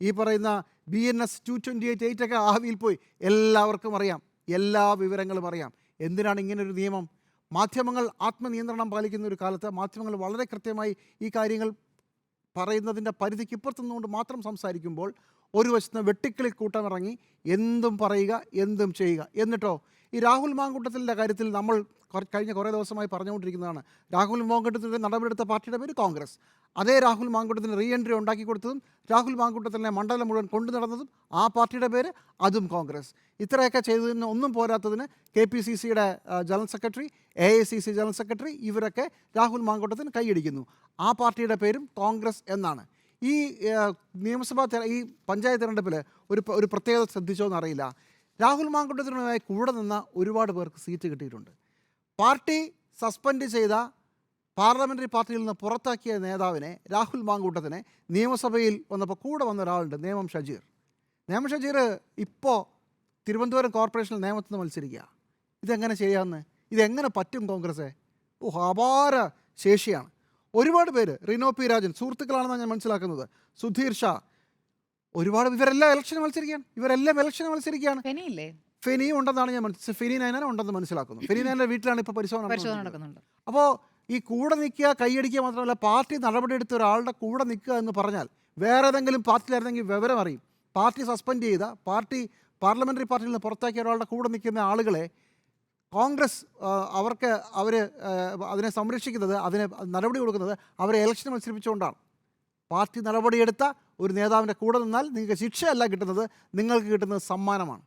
ഈ പറയുന്ന BNS 228 ഒക്കെ ആവിയിൽ പോയി. എല്ലാവർക്കും അറിയാം, എല്ലാ വിവരങ്ങളും അറിയാം. എന്തിനാണ് ഇങ്ങനൊരു നിയമം? മാധ്യമങ്ങൾ ആത്മനിയന്ത്രണം പാലിക്കുന്ന ഒരു കാലത്ത് മാധ്യമങ്ങൾ വളരെ കൃത്യമായി ഈ കാര്യങ്ങൾ പറയുന്നതിൻ്റെ പരിധിക്ക് ഇപ്പുറത്തുനിന്നുകൊണ്ട് മാത്രം സംസാരിക്കുമ്പോൾ ഒരു വശത്ത് വെട്ടിക്കിളി കൂട്ടമിറങ്ങി എന്തും പറയുക, എന്തും ചെയ്യുക. എന്നിട്ടോ ഈ രാഹുൽ മാങ്കൂട്ടത്തിൻ്റെ കാര്യത്തിൽ നമ്മൾ കഴിഞ്ഞ കുറേ ദിവസമായി പറഞ്ഞുകൊണ്ടിരിക്കുന്നതാണ്. രാഹുൽ മാങ്കൂട്ടത്തിൻ്റെ നടപടിയെടുത്ത പാർട്ടിയുടെ പേര് കോൺഗ്രസ്. അതേ രാഹുൽ മാങ്കൂട്ടത്തിന് റീ എൻട്രി ഉണ്ടാക്കി കൊടുത്തതും രാഹുൽ മാങ്കൂട്ടത്തിനെ മണ്ഡലം മുഴുവൻ കൊണ്ടു നടന്നതും ആ പാർട്ടിയുടെ പേര് അതും കോൺഗ്രസ്. ഇത്രയൊക്കെ ചെയ്തതിന് ഒന്നും പോരാത്തതിന് KPCCയുടെ general secretary, AICC general secretary ഇവരൊക്കെ രാഹുൽ മാങ്കൂട്ടത്തിന് കൈയടിക്കുന്നു. ആ പാർട്ടിയുടെ പേരും കോൺഗ്രസ് എന്നാണ്. ഈ ഈ പഞ്ചായത്ത് തിരഞ്ഞെടുപ്പിൽ ഒരു പ്രത്യേകത ശ്രദ്ധിച്ചോ എന്നറിയില്ല. രാഹുൽ മാങ്കൂട്ടത്തിനുമായി കൂടെ നിന്ന ഒരുപാട് പേർക്ക് സീറ്റ് കിട്ടിയിട്ടുണ്ട്. പാർട്ടി സസ്പെൻഡ് ചെയ്ത പാർലമെൻ്ററി പാർട്ടിയിൽ നിന്ന് പുറത്താക്കിയ നേതാവിനെ, രാഹുൽ മാങ്കൂട്ടത്തിനെ, നിയമസഭയിൽ വന്നപ്പോൾ കൂടെ വന്ന ഒരാളുണ്ട്, നേമം ഷജീർ. നേമം ഷജീർ ഇപ്പോൾ തിരുവനന്തപുരം കോർപ്പറേഷനിൽ നേമത്തിൽ നിന്ന് മത്സരിക്കുക. ഇതെങ്ങനെ ചെയ്യാമെന്ന്? ഇതെങ്ങനെ പറ്റും കോൺഗ്രസ്സെ? അപാര ശേഷിയാണ്. ഒരുപാട് പേര്, റിനോ പി രാജൻ സുഹൃത്തുക്കളാണെന്നാണ് ഞാൻ മനസ്സിലാക്കുന്നത്, സുധീർ ഷാ, ഒരുപാട് ഇവരെല്ലാം ഇലക്ഷന് മത്സരിക്കുകയാണ്. ഫെനി ഉണ്ടെന്നാണ് ഞാൻ ഫെനി നയനാൻ ഉണ്ടെന്ന് മനസ്സിലാക്കുന്നു. ഫെനി നയൻ്റെ വീട്ടിലാണ് ഇപ്പോൾ പരിശോധന നടക്കുന്നത്. അപ്പോൾ ഈ കൂടെ നിൽക്കുക, കൈയടിക്കുക മാത്രമല്ല, പാർട്ടി നടപടിയെടുത്ത ഒരാളുടെ കൂടെ നിൽക്കുക എന്ന് പറഞ്ഞാൽ വേറെ ഏതെങ്കിലും പാർട്ടിയിലായിരുന്നെങ്കിൽ വിവരം അറിയും. പാർട്ടി സസ്പെൻഡ് ചെയ്ത, പാർലമെൻ്ററി പാർട്ടിയിൽ നിന്ന് പുറത്താക്കിയ ഒരാളുടെ കൂടെ നിൽക്കുന്ന ആളുകളെ കോൺഗ്രസ് അതിനെ സംരക്ഷിക്കുന്നത്, അതിന് നടപടി കൊടുക്കുന്നത് അവരെ ഇലക്ഷൻ മത്സരിപ്പിച്ചുകൊണ്ടാണ്. പാർട്ടി നടപടിയെടുത്ത ഒരു നേതാവിൻ്റെ കൂടെ നിന്നാൽ നിങ്ങൾക്ക് ശിക്ഷയല്ല കിട്ടുന്നത്, നിങ്ങൾക്ക് കിട്ടുന്നത് സമ്മാനമാണ്.